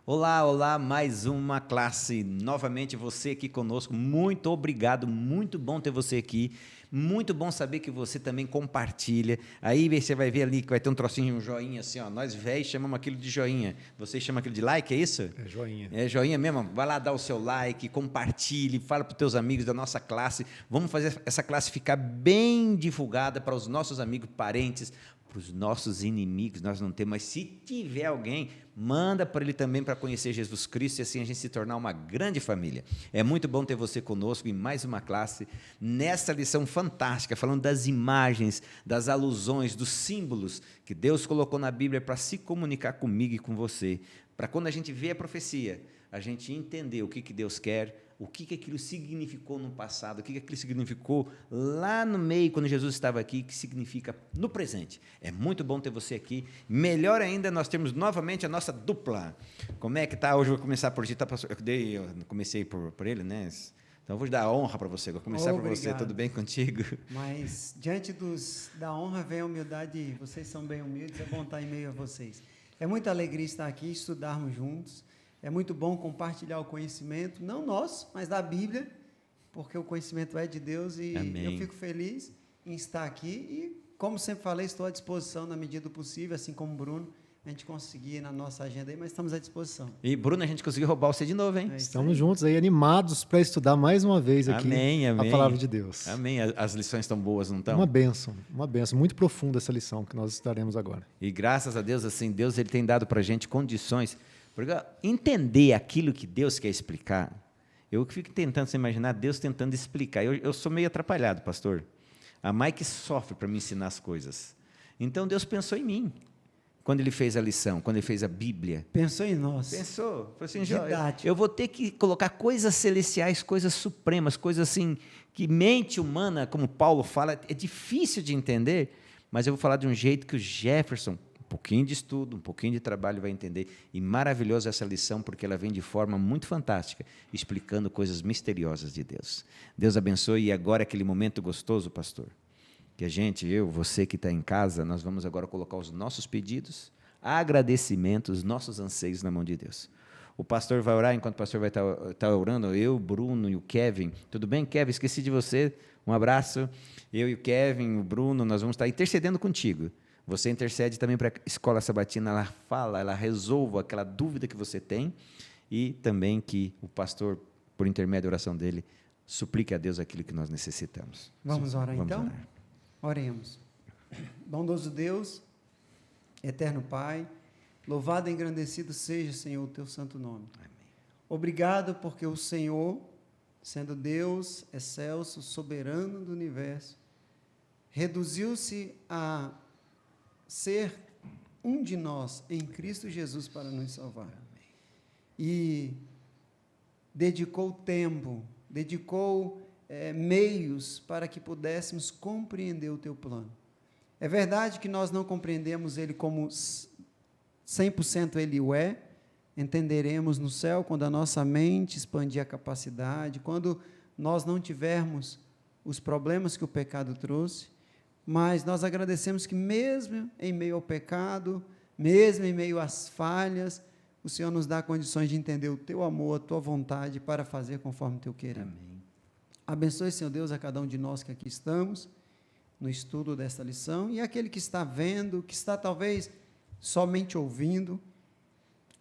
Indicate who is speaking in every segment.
Speaker 1: Olá, olá, mais uma classe, novamente você aqui conosco, muito obrigado, muito bom ter você aqui, muito bom saber que você também compartilha, aí você vai ver ali que vai ter um trocinho, um joinha assim, ó. Nós velhos chamamos aquilo de joinha, vocês chamam aquilo de like, é isso?
Speaker 2: É joinha.
Speaker 1: É joinha mesmo? Vai lá dar o seu like, compartilhe, fala para os teus amigos da nossa classe, vamos fazer essa classe ficar bem divulgada para os nossos amigos, parentes, para os nossos inimigos, nós não temos, mas se tiver alguém, manda para ele também para conhecer Jesus Cristo e assim a gente se tornar uma grande família. É muito bom ter você conosco em mais uma classe, nessa lição fantástica, falando das imagens, das alusões, dos símbolos que Deus colocou na Bíblia para se comunicar comigo e com você, para quando a gente vê a profecia, a gente entender o que Deus quer, o que aquilo significou no passado, o que aquilo significou lá no meio, quando Jesus estava aqui, que significa no presente. É muito bom ter você aqui. Melhor ainda, nós temos novamente a nossa dupla. Como é que está? Hoje eu vou começar por ti. Eu comecei por ele, né? Então, eu vou dar a honra para você. Vou começar por você. Tudo bem contigo?
Speaker 3: Mas, diante da honra, vem a humildade. Vocês são bem humildes, é bom estar em meio a vocês. É muita alegria estar aqui, estudarmos juntos. É muito bom compartilhar o conhecimento, não nosso, mas da Bíblia, porque o conhecimento é de Deus e
Speaker 1: Amém.
Speaker 3: Eu fico feliz em estar aqui e, como sempre falei, estou à disposição na medida do possível, assim como o Bruno, a gente conseguir na nossa agenda aí, mas estamos à disposição.
Speaker 1: E, Bruno, a gente conseguiu roubar você de novo, hein?
Speaker 2: Estamos juntos aí, animados para estudar mais uma vez aqui
Speaker 1: Amém, amém.
Speaker 2: a palavra de Deus.
Speaker 1: Amém. As lições estão boas, não estão?
Speaker 2: Uma bênção, muito profunda essa lição que nós estudaremos agora.
Speaker 1: E graças a Deus, assim, Deus ele tem dado para a gente condições. Porque entender aquilo que Deus quer explicar, eu fico tentando se imaginar Deus tentando explicar. Eu sou meio atrapalhado, pastor. A Mike sofre para me ensinar as coisas. Então, Deus pensou em mim, quando Ele fez a lição, quando Ele fez a Bíblia.
Speaker 3: Pensou em nós.
Speaker 1: Pensou. Falou assim, eu vou ter que colocar coisas celestiais, coisas supremas, coisas assim, que mente humana, como Paulo fala, é difícil de entender, mas eu vou falar de um jeito que o Jefferson, um pouquinho de estudo, um pouquinho de trabalho vai entender, e maravilhosa essa lição, porque ela vem de forma muito fantástica, explicando coisas misteriosas de Deus. Deus abençoe, e agora aquele momento gostoso, pastor, que a gente, você que está em casa, nós vamos agora colocar os nossos pedidos, agradecimentos, nossos anseios na mão de Deus. O pastor vai orar, enquanto o pastor vai estar orando, eu, Bruno e o Kevin. Tudo bem, Kevin? Esqueci de você, um abraço. Eu e o Kevin, o Bruno, nós vamos estar intercedendo contigo. Você intercede também para a Escola Sabatina, ela fala, ela resolva aquela dúvida que você tem e também que o pastor, por intermédio da oração dele, suplique a Deus aquilo que nós necessitamos.
Speaker 3: Vamos orar
Speaker 1: Vamos
Speaker 3: então?
Speaker 1: Orar.
Speaker 3: Oremos. Bondoso Deus, eterno Pai, louvado e engrandecido seja, Senhor, o teu santo nome.
Speaker 1: Amém.
Speaker 3: Obrigado porque o Senhor, sendo Deus excelso, soberano do universo, reduziu-se a ser um de nós em Cristo Jesus para nos salvar. Amém. E dedicou tempo, dedicou meios para que pudéssemos compreender o teu plano. É verdade que nós não compreendemos ele como 100% ele o é, entenderemos no céu quando a nossa mente expandir a capacidade, quando nós não tivermos os problemas que o pecado trouxe, mas nós agradecemos que mesmo em meio ao pecado, mesmo em meio às falhas, o Senhor nos dá condições de entender o teu amor, a tua vontade para fazer conforme o teu querer.
Speaker 1: Amém.
Speaker 3: Abençoe, Senhor Deus, a cada um de nós que aqui estamos, no estudo desta lição, e aquele que está vendo, que está talvez somente ouvindo,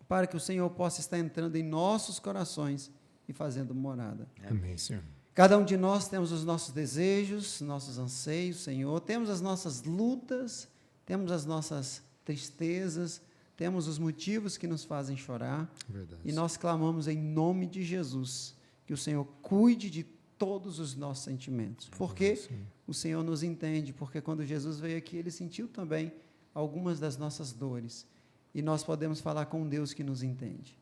Speaker 3: para que o Senhor possa estar entrando em nossos corações e fazendo morada.
Speaker 2: Amém, Senhor.
Speaker 3: Cada um de nós temos os nossos desejos, nossos anseios, Senhor, temos as nossas lutas, temos as nossas tristezas, temos os motivos que nos fazem chorar.
Speaker 2: Verdade.
Speaker 3: E nós clamamos em nome de Jesus, que o Senhor cuide de todos os nossos sentimentos, porque o Senhor nos entende, porque quando Jesus veio aqui, Ele sentiu também algumas das nossas dores, e nós podemos falar com um Deus que nos entende.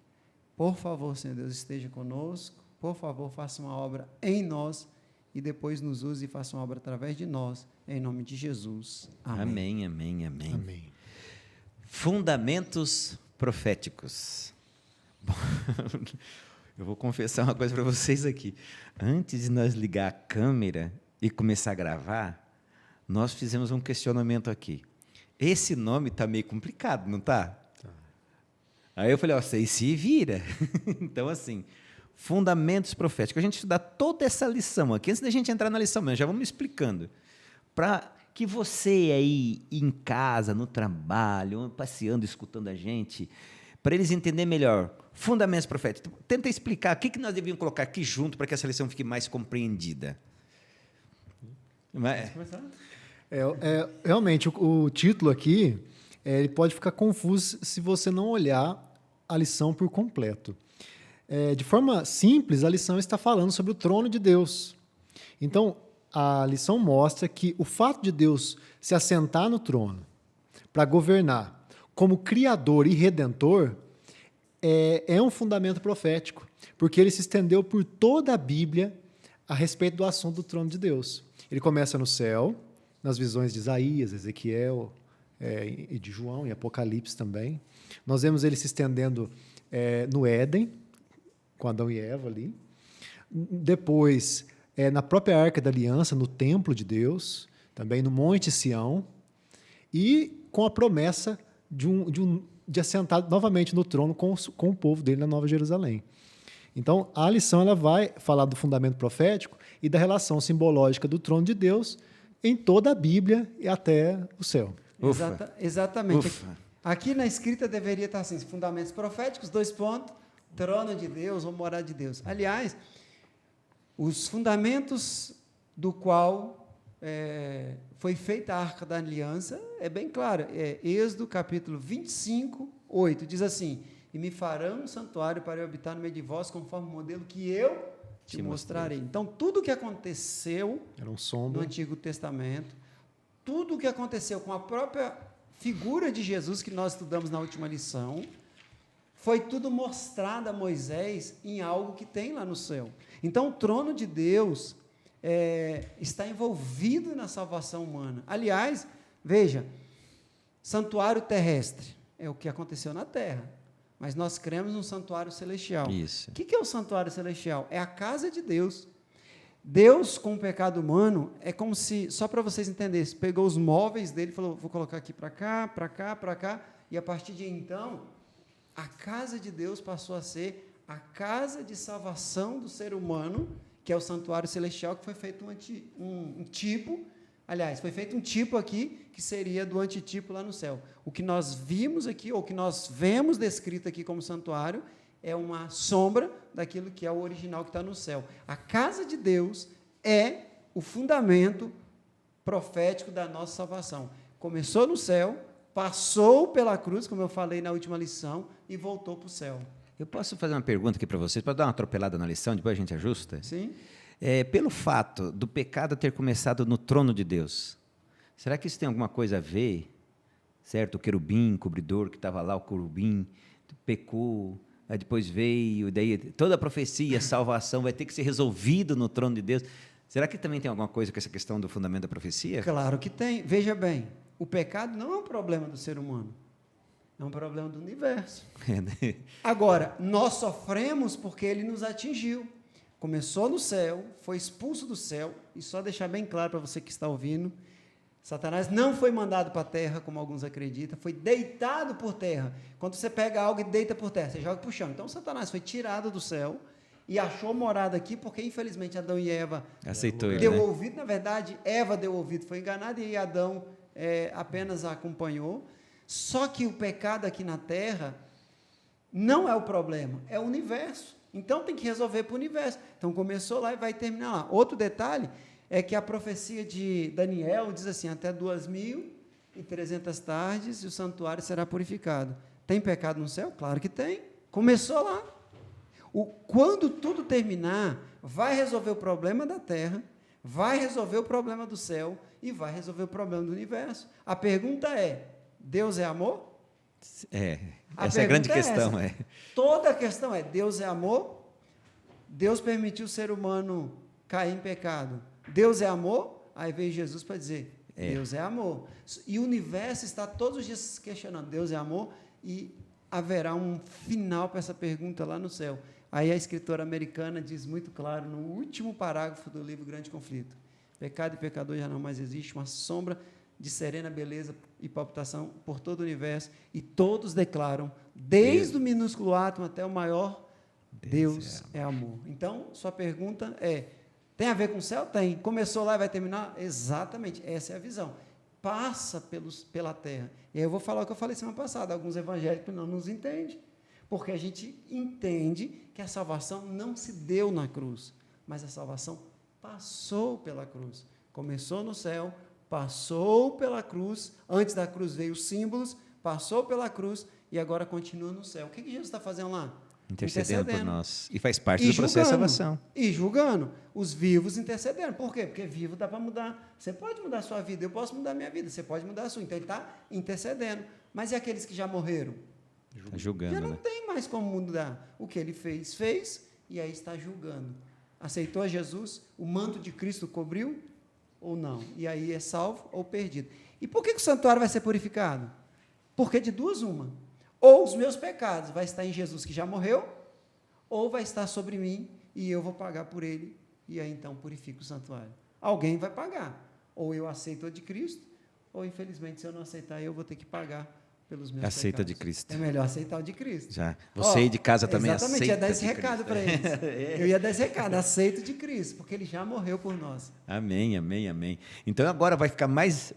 Speaker 3: Por favor, Senhor Deus, esteja conosco, por favor, faça uma obra em nós, e depois nos use e faça uma obra através de nós, em nome de Jesus.
Speaker 1: Amém, amém, amém.
Speaker 2: Amém.
Speaker 1: Fundamentos proféticos. Bom, eu vou confessar uma coisa para vocês aqui. Antes de nós ligar a câmera e começar a gravar, nós fizemos um questionamento aqui. Esse nome está meio complicado, não está? Aí eu falei, ó, vocês se vira. Então, assim, fundamentos proféticos. A gente estudar toda essa lição aqui, antes da gente entrar na lição mesmo, já vamos explicando. Para que você aí em casa, no trabalho, passeando, escutando a gente, para eles entenderem melhor, fundamentos proféticos. Tenta explicar o que nós devíamos colocar aqui junto para que essa lição fique mais compreendida.
Speaker 2: Realmente, o título aqui ele pode ficar confuso se você não olhar a lição por completo. De forma simples, a lição está falando sobre o trono de Deus. Então, a lição mostra que o fato de Deus se assentar no trono para governar como Criador e Redentor é um fundamento profético, porque ele se estendeu por toda a Bíblia a respeito do assunto do trono de Deus. Ele começa no céu, nas visões de Isaías, Ezequiel e de João, e Apocalipse também. Nós vemos ele se estendendo no Éden, com Adão e Eva ali. Depois, na própria Arca da Aliança, no templo de Deus, também no Monte Sião, e com a promessa de assentar novamente no trono com o povo dele na Nova Jerusalém. Então, a lição ela vai falar do fundamento profético e da relação simbológica do trono de Deus em toda a Bíblia e até o céu.
Speaker 3: Exatamente.
Speaker 1: Ufa.
Speaker 3: Aqui na escrita deveria estar assim, fundamentos proféticos, 2 pontos, trono de Deus ou morada de Deus. Aliás, os fundamentos do qual foi feita a Arca da Aliança é bem claro. Êxodo, capítulo 25, 8, diz assim: e me farão um santuário para eu habitar no meio de vós, conforme o modelo que eu te mostrarei. Então, tudo o que aconteceu no Antigo Testamento, tudo o que aconteceu com a própria figura de Jesus, que nós estudamos na última lição, foi tudo mostrado a Moisés em algo que tem lá no céu. Então, o trono de Deus está envolvido na salvação humana. Aliás, veja, santuário terrestre é o que aconteceu na terra, mas nós cremos num santuário celestial.
Speaker 1: Isso.
Speaker 3: O que é o santuário celestial? É a casa de Deus. Deus, com o pecado humano, é como se, só para vocês entenderem, pegou os móveis dele e falou, vou colocar aqui para cá, para cá, para cá, e a partir de então, a casa de Deus passou a ser a casa de salvação do ser humano, que é o santuário celestial, que foi feito um tipo, aliás, foi feito um tipo aqui, que seria do antitipo lá no céu. O que nós vimos aqui, ou o que nós vemos descrito aqui como santuário, é uma sombra daquilo que é o original que está no céu. A casa de Deus é o fundamento profético da nossa salvação. Começou no céu, passou pela cruz, como eu falei na última lição, e voltou para o céu.
Speaker 1: Eu posso fazer uma pergunta aqui para vocês, para dar uma atropelada na lição, depois a gente ajusta?
Speaker 3: Sim.
Speaker 1: Pelo fato do pecado ter começado no trono de Deus, será que isso tem alguma coisa a ver? Certo? O querubim, cobridor, que estava lá, o querubim, pecou, aí depois veio, daí toda a profecia, a salvação vai ter que ser resolvido no trono de Deus. Será que também tem alguma coisa com essa questão do fundamento da profecia?
Speaker 3: Claro que tem. Veja bem, o pecado não é um problema do ser humano, é um problema do universo. Agora, nós sofremos porque ele nos atingiu. Começou no céu, foi expulso do céu, e só deixar bem claro para você que está ouvindo, Satanás não foi mandado para a terra, como alguns acreditam, foi deitado por terra. Quando você pega algo e deita por terra, você joga para o chão. Então, Satanás foi tirado do céu e achou morada aqui, porque, infelizmente, Adão e Eva deu ouvido. Na verdade, Eva deu ouvido, foi enganada, e Adão apenas a acompanhou. Só que o pecado aqui na terra não é o problema, é o universo. Então, tem que resolver para o universo. Então, começou lá e vai terminar lá. Outro detalhe é que a profecia de Daniel diz assim, até 2.300 tardes e o santuário será purificado. Tem pecado no céu? Claro que tem. Começou lá. Quando tudo terminar, vai resolver o problema da terra, vai resolver o problema do céu e vai resolver o problema do universo. A pergunta é, Deus é amor?
Speaker 1: Essa é a grande questão.
Speaker 3: Toda a questão é, Deus é amor? Deus permitiu o ser humano cair em pecado. Deus é amor? Aí veio Jesus para dizer, Deus é amor. E o universo está todos os dias se questionando, Deus é amor? E haverá um final para essa pergunta lá no céu. Aí a escritora americana diz muito claro, no último parágrafo do livro Grande Conflito, pecado e pecador já não mais existe, uma sombra de serena beleza e palpitação por todo o universo, e todos declaram, Desde o minúsculo átomo até o maior, Deus é amor. Então, sua pergunta é, tem a ver com o céu? Tem. Começou lá e vai terminar? Exatamente, essa é a visão. Passa pela terra. E aí eu vou falar o que eu falei semana passada, alguns evangélicos não nos entendem, porque a gente entende que a salvação não se deu na cruz, mas a salvação passou pela cruz. Começou no céu, passou pela cruz, antes da cruz veio os símbolos, passou pela cruz e agora continua no céu. O que Jesus está fazendo lá?
Speaker 1: Intercedendo por nós. E faz parte do processo de salvação.
Speaker 3: E julgando. Os vivos intercedendo. Por quê? Porque vivo dá para mudar. Você pode mudar a sua vida, eu posso mudar a minha vida, você pode mudar a sua. Então ele está intercedendo. Mas e aqueles que já morreram?
Speaker 1: Está julgando,
Speaker 3: já não tem mais como mudar. O que ele fez, e aí está julgando. Aceitou Jesus? O manto de Cristo cobriu ou não? E aí é salvo ou perdido. E por que o santuário vai ser purificado? Porque de duas uma. Ou os meus pecados vai estar em Jesus que já morreu, ou vai estar sobre mim e eu vou pagar por ele, e aí então purifico o santuário. Alguém vai pagar. Ou eu aceito a de Cristo, ou infelizmente se eu não aceitar, eu vou ter que pagar pelos meus
Speaker 1: Aceita
Speaker 3: pecados.
Speaker 1: de Cristo.
Speaker 3: É melhor aceitar o de Cristo.
Speaker 1: Já. Você aí de casa também aceita.
Speaker 3: Exatamente, ia dar esse
Speaker 1: de
Speaker 3: recado
Speaker 1: Cristo.
Speaker 3: para eles. Eu ia dar esse recado, aceito de Cristo, porque ele já morreu por nós.
Speaker 1: Amém, amém, amém. Então agora vai ficar mais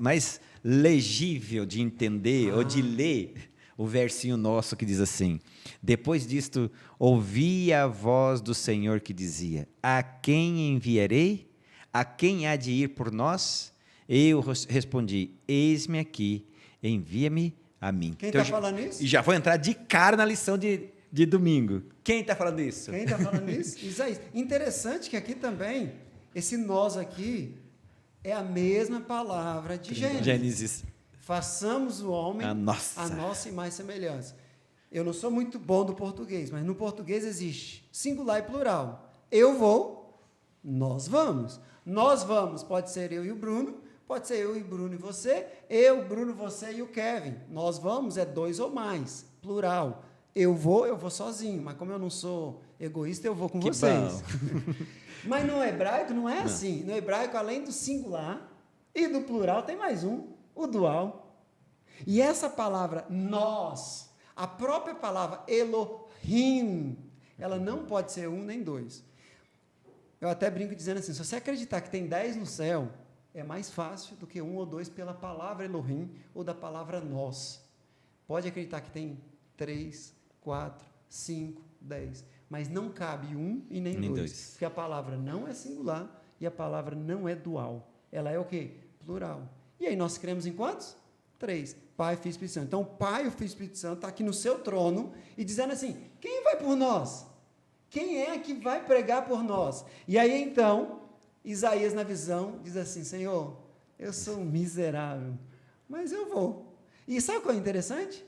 Speaker 1: legível de entender ou de ler o versinho nosso que diz assim: depois disto, ouvi a voz do Senhor que dizia: a quem enviarei? A quem há de ir por nós? Eu respondi: eis-me aqui, envia-me a mim.
Speaker 3: Quem está falando isso?
Speaker 1: E já vou entrar de cara na lição de domingo. Quem está falando isso?
Speaker 3: Quem está falando isso? Isaías. Interessante que aqui também, esse nós aqui, é a mesma palavra de Gênesis. Façamos o homem a nossa imagem e semelhança. Eu não sou muito bom do português, mas no português existe singular e plural. Eu vou, nós vamos. Nós vamos, pode ser eu e o Bruno, pode ser eu e Bruno e você, eu, Bruno, você e o Kevin. Nós vamos é dois ou mais, plural. Eu vou sozinho, mas como eu não sou egoísta, eu vou com vocês. Mas no hebraico não é assim. No hebraico, além do singular e do plural, tem mais um. O dual. E essa palavra nós, a própria palavra Elohim, ela não pode ser um nem dois. Eu até brinco dizendo assim, se você acreditar que tem 10 no céu, é mais fácil do que um ou dois pela palavra Elohim ou da palavra nós. Pode acreditar que tem 3, 4, 5, 10, mas não cabe um e nem dois. Porque a palavra não é singular e a palavra não é dual. Ela é o quê? Plural. E aí nós cremos em quantos? 3. Pai, Filho e Espírito Santo. Então, o Pai, o Filho e o Espírito Santo está aqui no seu trono e dizendo assim, quem vai por nós? Quem é que vai pregar por nós? E aí, então, Isaías, na visão, diz assim, Senhor, eu sou um miserável, mas eu vou. E sabe o que é interessante?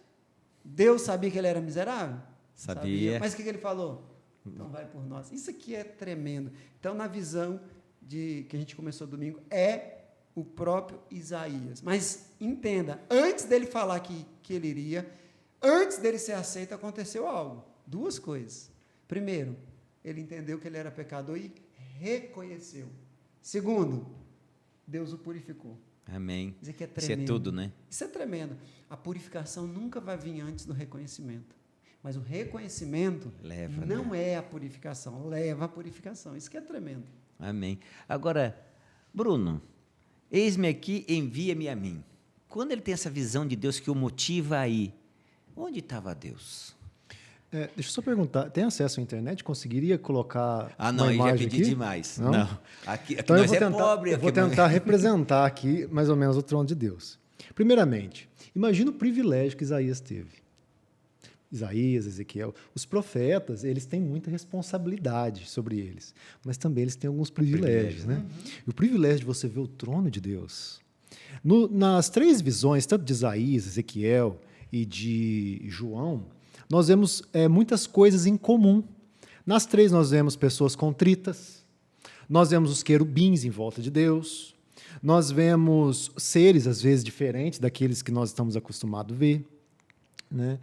Speaker 3: Deus sabia que ele era miserável? Sabia. Mas o que ele falou? Então, vai por nós. Isso aqui é tremendo. Então, na visão que a gente começou domingo, é o próprio Isaías. Mas entenda, antes dele falar que ele iria, antes dele ser aceito, aconteceu algo. 2 coisas. Primeiro, ele entendeu que ele era pecador e reconheceu. Segundo, Deus o purificou.
Speaker 1: Amém.
Speaker 3: Isso aqui é tremendo.
Speaker 1: Isso é tudo, né?
Speaker 3: Isso é tremendo. A purificação nunca vai vir antes do reconhecimento. Mas o reconhecimento não é a purificação, leva à purificação. Isso que é tremendo.
Speaker 1: Amém. Agora, Bruno, eis-me aqui, envia-me a mim. Quando ele tem essa visão de Deus que o motiva aí, onde estava Deus?
Speaker 2: Deixa eu só perguntar, tem acesso à internet? Conseguiria colocar
Speaker 1: não,
Speaker 2: uma imagem
Speaker 1: já pedi
Speaker 2: aqui?
Speaker 1: demais.
Speaker 2: Não.
Speaker 1: Aqui
Speaker 2: então
Speaker 1: nós pobre.
Speaker 2: Eu vou tentar representar aqui, mais ou menos, o trono de Deus. Primeiramente, imagina o privilégio que Isaías teve. Isaías, Ezequiel, os profetas, eles têm muita responsabilidade sobre eles, mas também eles têm alguns privilégios, né? E o privilégio de você ver o trono de Deus. Nas 3 visões, tanto de Isaías, Ezequiel e de João, nós vemos muitas coisas em comum. Nas 3 nós vemos pessoas contritas, nós vemos os querubins em volta de Deus, nós vemos seres, às vezes, diferentes daqueles que nós estamos acostumados a ver, né?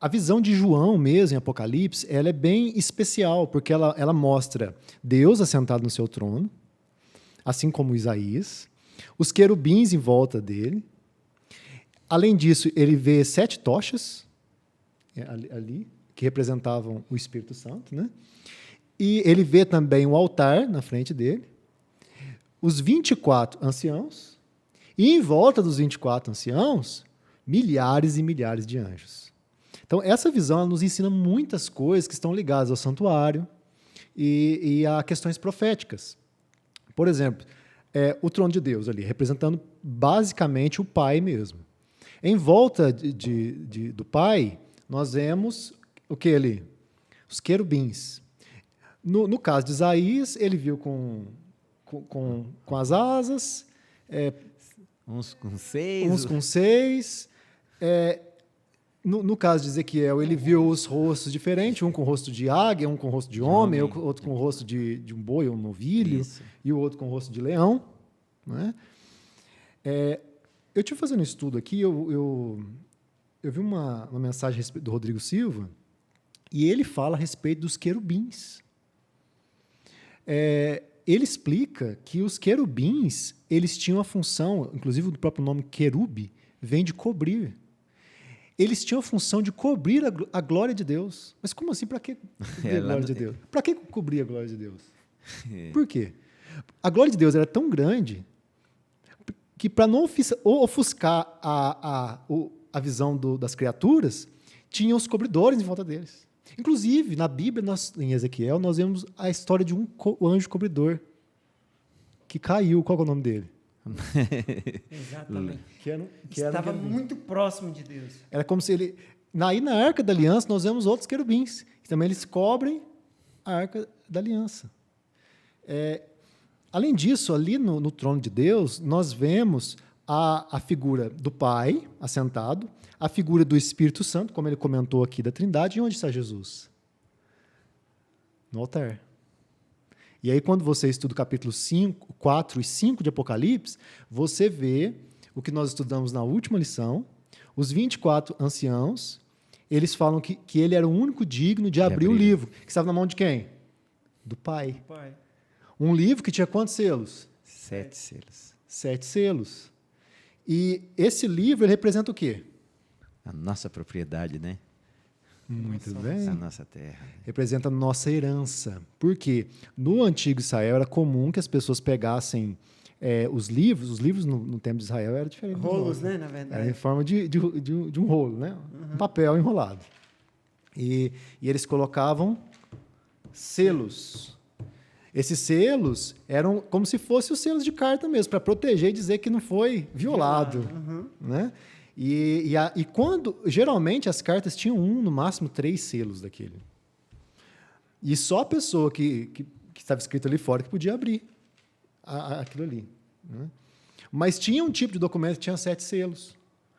Speaker 2: A visão de João mesmo, em Apocalipse, ela é bem especial, porque ela mostra Deus assentado no seu trono, assim como Isaías, os querubins em volta dele, Além disso, ele vê 7 tochas ali, que representavam o Espírito Santo, né? E ele vê também o altar na frente dele, os 24 anciãos, e em volta dos 24 anciãos, milhares e milhares de anjos. Então, essa visão ela nos ensina muitas coisas que estão ligadas ao santuário e a questões proféticas. Por exemplo, o trono de Deus ali, representando basicamente o Pai mesmo. Em volta do Pai, nós vemos o que ali? Os querubins. No caso de Isaías, ele viu com as asas,
Speaker 1: uns com 6.
Speaker 2: uns com 6. No caso de Ezequiel, ele viu os rostos diferentes, um com o rosto de águia, um com o rosto de homem, outro com o rosto de um boi ou um novilho, e o outro com o rosto de leão. Né? Eu estive fazendo um estudo aqui, eu vi uma mensagem do Rodrigo Silva, e ele fala a respeito dos querubins. Ele explica que os querubins, eles tinham a função, inclusive o próprio nome querube, vem de cobrir. Eles tinham a função de cobrir a glória de Deus. Mas como assim? Para que cobrir a glória de Deus? Para que cobrir a glória de Deus? Por quê? A glória de Deus era tão grande que, para não ofuscar a visão das criaturas, tinham os cobridores em volta deles. Inclusive, na Bíblia, em Ezequiel, nós vemos a história de um anjo cobridor que caiu. Qual é o nome dele?
Speaker 3: Exatamente.
Speaker 2: Que
Speaker 3: estava muito próximo de Deus.
Speaker 2: Era como se ele... Na Arca da Aliança, nós vemos outros querubins. Que também eles cobrem a Arca da Aliança. Além disso, ali no trono de Deus, nós vemos a figura do Pai assentado, a figura do Espírito Santo, como ele comentou aqui da Trindade. E onde está Jesus? No altar. E aí, quando você estuda o capítulo 5, 4 e 5 de Apocalipse, você vê o que nós estudamos na última lição, os 24 anciãos, eles falam que ele era o único digno de abrir o livro, que estava na mão de quem? Do Pai. Um livro que tinha quantos selos?
Speaker 1: 7 selos.
Speaker 2: 7 selos. E esse livro ele representa o quê?
Speaker 1: A nossa propriedade, né?
Speaker 2: Muito bem.
Speaker 1: A nossa terra.
Speaker 2: Representa a nossa herança. Por quê? No antigo Israel era comum que as pessoas pegassem os livros no tempo de Israel era diferente.
Speaker 3: Rolos, né, na verdade.
Speaker 2: Era em forma de um rolo, né? Um papel enrolado. E eles colocavam selos. Esses selos eram como se fossem os selos de carta mesmo, para proteger e dizer que não foi violado. Né? E quando, geralmente, as cartas tinham no máximo 3 selos daquele. E só a pessoa que estava escrito ali fora que podia abrir aquilo ali. Né? Mas tinha um tipo de documento que tinha 7 selos.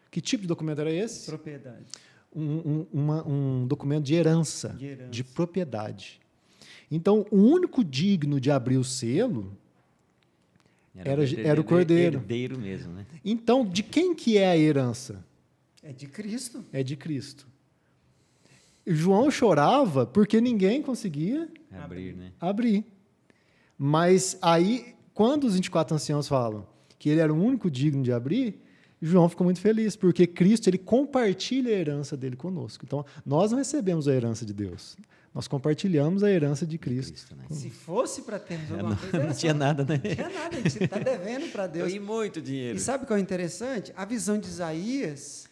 Speaker 2: Que tipo de documento era esse?
Speaker 3: Propriedade.
Speaker 2: Um documento de herança, de propriedade. Então, o único digno de abrir o selo era o cordeiro.
Speaker 1: Herdeiro mesmo, né?
Speaker 2: Então, de quem que é a herança?
Speaker 3: É de Cristo.
Speaker 2: É de Cristo. João chorava porque ninguém conseguia abrir. Mas aí, quando os 24 anciãos falam que ele era o único digno de abrir, João ficou muito feliz, porque Cristo ele compartilha a herança dele conosco. Então, nós não recebemos a herança de Deus. Nós compartilhamos a herança de Cristo.
Speaker 1: Né?
Speaker 3: Se fosse para termos alguma coisa...
Speaker 1: Não tinha nada, né?
Speaker 3: Não tinha nada, a gente está devendo para Deus.
Speaker 1: E muito dinheiro.
Speaker 3: E sabe o que é interessante? A visão de Isaías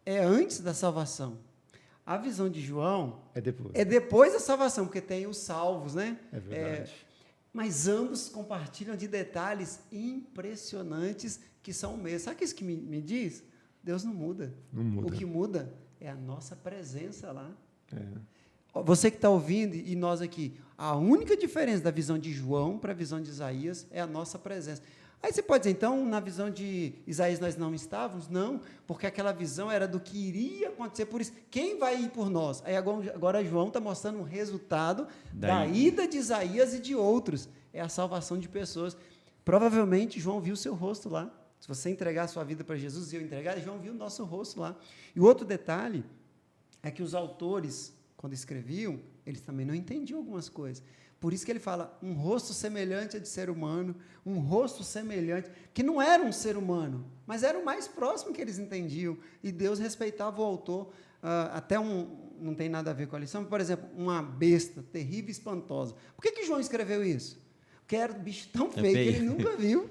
Speaker 3: é antes da salvação. A visão de João é depois da salvação, porque tem os salvos, né?
Speaker 2: É verdade.
Speaker 3: Mas ambos compartilham de detalhes impressionantes que são o mesmo. Sabe o que isso que me diz? Deus não muda.
Speaker 2: Não muda.
Speaker 3: O que muda é a nossa presença lá. Você que está ouvindo e nós aqui, a única diferença da visão de João para a visão de Isaías é a nossa presença. Aí você pode dizer, então, na visão de Isaías nós não estávamos? Não, porque aquela visão era do que iria acontecer, por isso, quem vai ir por nós? Aí agora João está mostrando um resultado da ida de Isaías e de outros. É a salvação de pessoas. Provavelmente, João viu o seu rosto lá. Se você entregar a sua vida para Jesus e eu entregar, João viu o nosso rosto lá. E o outro detalhe é que os autores, quando escreviam, eles também não entendiam algumas coisas. Por isso que ele fala, um rosto semelhante a de ser humano, um rosto semelhante, que não era um ser humano, mas era o mais próximo que eles entendiam, e Deus respeitava o autor, não tem nada a ver com a lição, por exemplo, uma besta terrível e espantosa. Por que João escreveu isso? Porque era um bicho tão feio que ele nunca viu.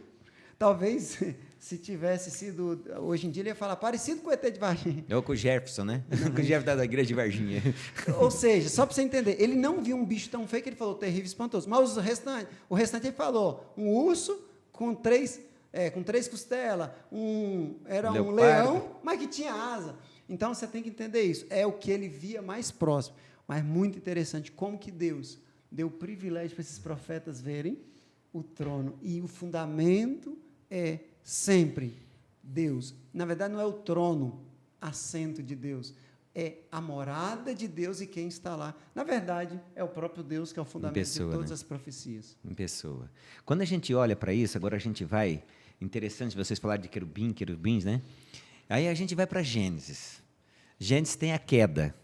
Speaker 3: Talvez, se tivesse sido, hoje em dia ele ia falar, parecido com o ET de Varginha.
Speaker 1: Ou com o Jefferson, né? Com o Jefferson da igreja de Varginha.
Speaker 3: Ou seja, só para você entender, ele não viu um bicho tão feio que ele falou terrível e espantoso. Mas o restante ele falou, um urso com três costelas, era um leão, mas que tinha asa. Então, você tem que entender isso. É o que ele via mais próximo. Mas muito interessante como que Deus deu o privilégio para esses profetas verem o trono. E o fundamento é sempre Deus. Na verdade, não é o trono, assento de Deus. É a morada de Deus e quem está lá. Na verdade, é o próprio Deus que é o fundamento de todas as profecias.
Speaker 1: Em pessoa. Quando a gente olha para isso, agora a gente vai... Interessante vocês falarem de querubins, né? Aí a gente vai para Gênesis. Gênesis tem a queda.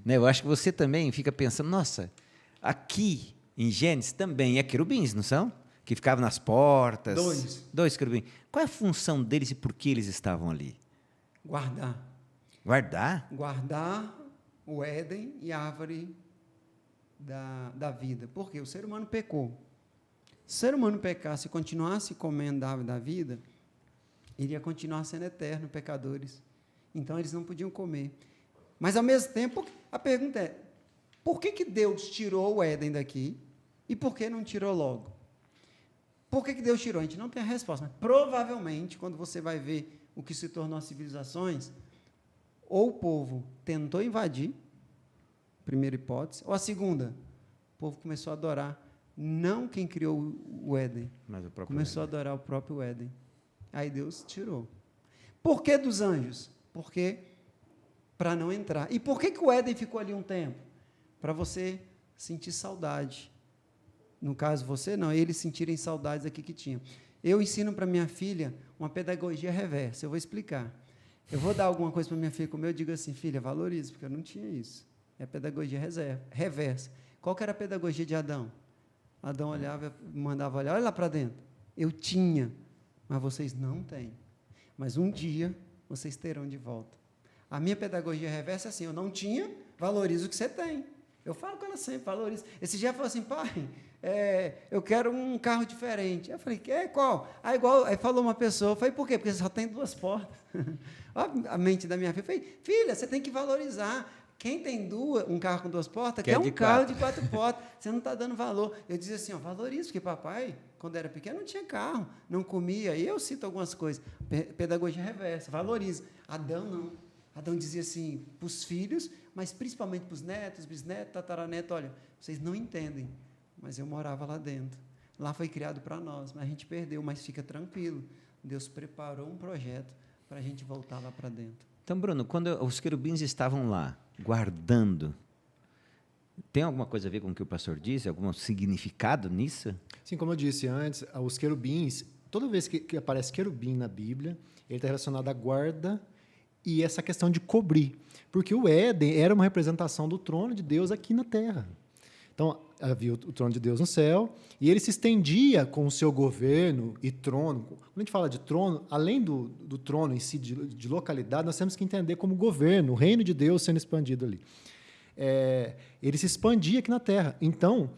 Speaker 1: Né? Eu acho que você também fica pensando, nossa, aqui em Gênesis também é querubins, não são? Que ficavam nas portas. Dois querubins. Qual é a função deles e por que eles estavam ali?
Speaker 3: Guardar o Éden e a árvore da vida. Por quê? O ser humano pecou. Se o ser humano pecasse e continuasse comendo da árvore da vida, iria continuar sendo eterno, pecadores. Então, eles não podiam comer. Mas, ao mesmo tempo, a pergunta é, por que Deus tirou o Éden daqui e por que não tirou logo? Por que Deus tirou? A gente não tem a resposta. Mas, provavelmente, quando você vai ver o que se tornou as civilizações, ou o povo tentou invadir, primeira hipótese, ou a segunda, o povo começou a adorar, não quem criou o Éden, mas começou a adorar o próprio Éden. Aí Deus tirou. Por que dos anjos? Porque para não entrar. E por que o Éden ficou ali um tempo? Para você sentir saudade. No caso, você não, eles sentirem saudades aqui que tinham. Eu ensino para minha filha uma pedagogia reversa. Eu vou explicar. Eu vou dar alguma coisa para minha filha comer, eu digo assim, filha, valorize, porque eu não tinha isso. É pedagogia reversa. Qual que era a pedagogia de Adão? Adão olhava, mandava olhar, olha lá para dentro. Eu tinha, mas vocês não têm. Mas um dia vocês terão de volta. A minha pedagogia reversa é assim, eu não tinha, valorizo o que você tem. Eu falo com ela sempre, valorizo. Esse dia ela falou assim, pai, eu quero um carro diferente. Eu falei, qual? Aí falou uma pessoa, eu falei, por quê? Porque só tem 2 portas. A mente da minha filha, eu falei, filha, você tem que valorizar. Quem tem um carro com 2 portas, quer um carro de 4 portas. Você não está dando valor. Eu dizia assim, valorizo, porque papai, quando era pequeno, não tinha carro, não comia. E eu cito algumas coisas. Pedagogia reversa, valoriza. Adão não. Adão dizia assim para os filhos, mas principalmente para os netos, bisnetos, tataranetos, olha, vocês não entendem, mas eu morava lá dentro. Lá foi criado para nós, mas a gente perdeu, mas fica tranquilo. Deus preparou um projeto para a gente voltar lá para dentro.
Speaker 1: Então, Bruno, quando os querubins estavam lá, guardando, tem alguma coisa a ver com o que o pastor disse? Algum significado nisso?
Speaker 2: Sim, como eu disse antes, os querubins, toda vez que aparece querubim na Bíblia, ele está relacionado à guarda e essa questão de cobrir. Porque o Éden era uma representação do trono de Deus aqui na Terra. Então, havia o trono de Deus no céu, e ele se estendia com o seu governo e trono. Quando a gente fala de trono, além do trono em si, de localidade, nós temos que entender como governo, o reino de Deus sendo expandido ali. Ele se expandia aqui na terra. Então,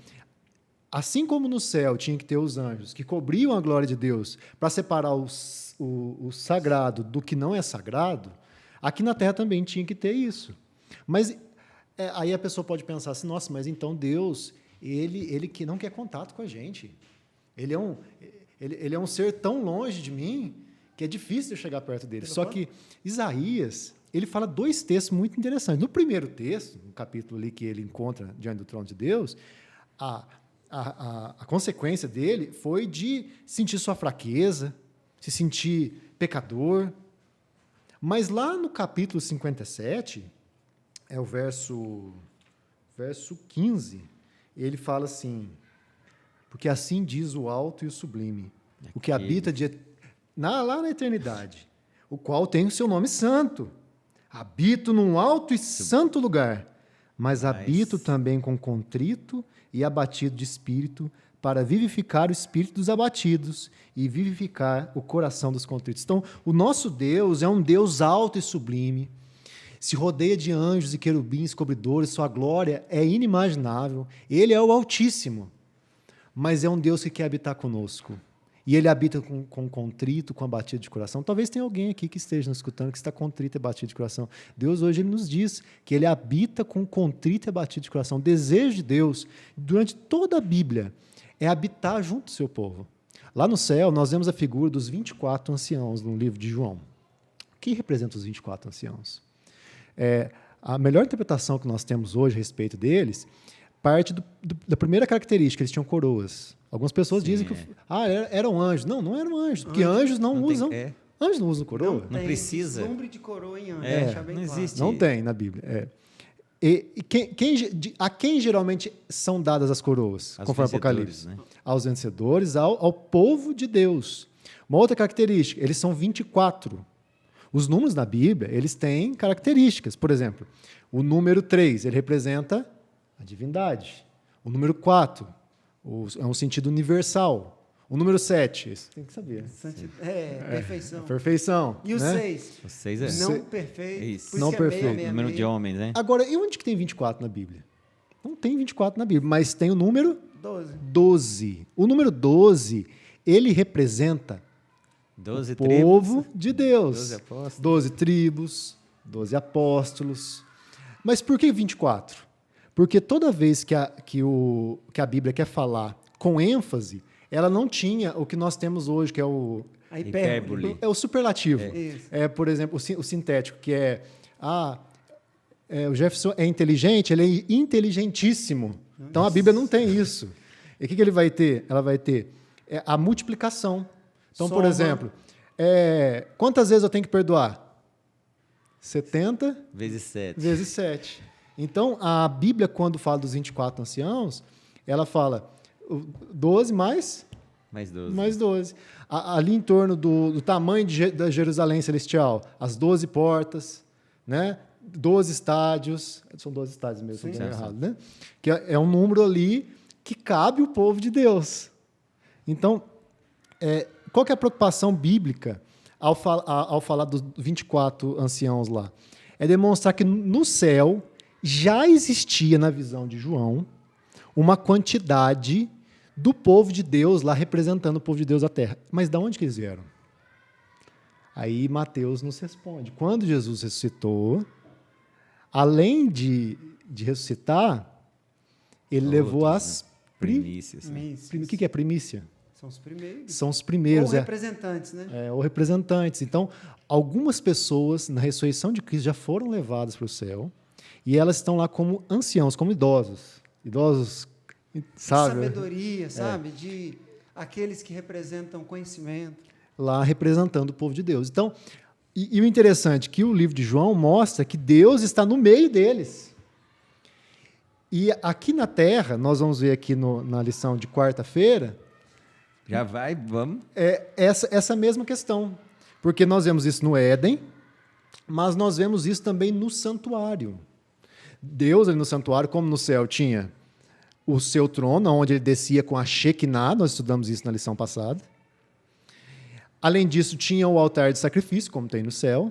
Speaker 2: assim como no céu tinha que ter os anjos que cobriam a glória de Deus para separar o sagrado do que não é sagrado, aqui na terra também tinha que ter isso. Mas aí a pessoa pode pensar assim, nossa, mas então Deus, ele que não quer contato com a gente. Ele é um ser tão longe de mim que é difícil eu chegar perto dele. Só que Isaías, ele fala 2 textos muito interessantes. No primeiro texto, no capítulo ali que ele encontra diante do trono de Deus, a consequência dele foi de sentir sua fraqueza, se sentir pecador. Mas lá no capítulo 57, é o verso 15, ele fala assim, porque assim diz o alto e o sublime, o que habita lá na eternidade, o qual tem o seu nome santo. Habito num alto e santo lugar, mas habito também com contrito e abatido de espírito, para vivificar o espírito dos abatidos e vivificar o coração dos contritos. Então, o nosso Deus é um Deus alto e sublime, se rodeia de anjos e querubins cobridores, sua glória é inimaginável. Ele é o Altíssimo, mas é um Deus que quer habitar conosco. E ele habita com contrito, com abatido de coração. Talvez tenha alguém aqui que esteja nos escutando que está contrito e abatido de coração. Deus hoje ele nos diz que ele habita com contrito e abatido de coração. O desejo de Deus, durante toda a Bíblia, é habitar junto do seu povo. Lá no céu, nós vemos a figura dos 24 anciãos no livro de João. O que representa os 24 anciãos? A melhor interpretação que nós temos hoje a respeito deles parte da primeira característica, eles tinham coroas. Algumas pessoas dizem que eram anjos. Não, não eram anjos, porque anjos não usam. Anjos não usam coroa.
Speaker 1: Não precisa.
Speaker 3: Não de coroa em anjo.
Speaker 1: Não existe.
Speaker 2: Não tem na Bíblia. A quem geralmente são dadas as coroas, conforme o Apocalipse?
Speaker 1: Né?
Speaker 2: Aos vencedores, ao povo de Deus. Uma outra característica, eles são 24. Os números na Bíblia, eles têm características. Por exemplo, o número 3, ele representa a divindade. O número 4 é um sentido universal. O número 7, isso tem que saber.
Speaker 3: Perfeição.
Speaker 2: Perfeição.
Speaker 3: E o 6?
Speaker 1: O 6 é
Speaker 3: não perfeito.
Speaker 1: Isso.
Speaker 2: Não perfeito.
Speaker 3: É
Speaker 1: Número de homens, né?
Speaker 2: Agora, e onde que tem 24 na Bíblia? Não tem 24 na Bíblia, mas tem o número 12. O número 12, ele representa
Speaker 1: 12
Speaker 2: o
Speaker 1: tribos,
Speaker 2: povo de Deus.
Speaker 1: 12 apóstolos.
Speaker 2: 12 tribos, 12 apóstolos. Mas por que 24? Porque toda vez que a Bíblia quer falar com ênfase, ela não tinha o que nós temos hoje, que é
Speaker 3: a hipérbole.
Speaker 2: É o superlativo. Por exemplo, o sintético, que o Jefferson é inteligente, ele é inteligentíssimo. Então, a Bíblia não tem isso. E o que ele vai ter? Ela vai ter a multiplicação. Então, por exemplo, quantas vezes eu tenho que perdoar? 70
Speaker 1: vezes 7.
Speaker 2: Vezes 7. Então, a Bíblia, quando fala dos 24 anciãos, ela fala 12 mais
Speaker 1: 12.
Speaker 2: Mais 12. Ali em torno do tamanho da Jerusalém Celestial, as 12 portas, né? 12 estádios, são 12 estádios mesmo, se não estou errado, né? Que é um número ali que cabe o povo de Deus. Então, qual que é a preocupação bíblica ao falar dos 24 anciãos lá? É demonstrar que no céu já existia, na visão de João, uma quantidade do povo de Deus lá representando o povo de Deus à terra. Mas de onde que eles vieram? Aí Mateus nos responde. Quando Jesus ressuscitou, além de ressuscitar, ele levou as
Speaker 1: primícias.
Speaker 2: O que é primícia?
Speaker 3: São os primeiros.
Speaker 2: São os primeiros.
Speaker 3: Ou representantes, né?
Speaker 2: Ou representantes. Então, algumas pessoas na ressurreição de Cristo já foram levadas para o céu e elas estão lá como anciãos, como idosos. Idosos, sabe?
Speaker 3: Sabedoria, sabe? De aqueles que representam conhecimento.
Speaker 2: Lá representando o povo de Deus. Então, e o interessante é que o livro de João mostra que Deus está no meio deles. E aqui na Terra, nós vamos ver aqui na lição de quarta-feira,
Speaker 1: vamos.
Speaker 2: Essa mesma questão. Porque nós vemos isso no Éden, mas nós vemos isso também no santuário. Deus ali no santuário, como no céu, tinha o seu trono, onde ele descia com a Shekinah, nós estudamos isso na lição passada. Além disso, tinha o altar de sacrifício, como tem no céu.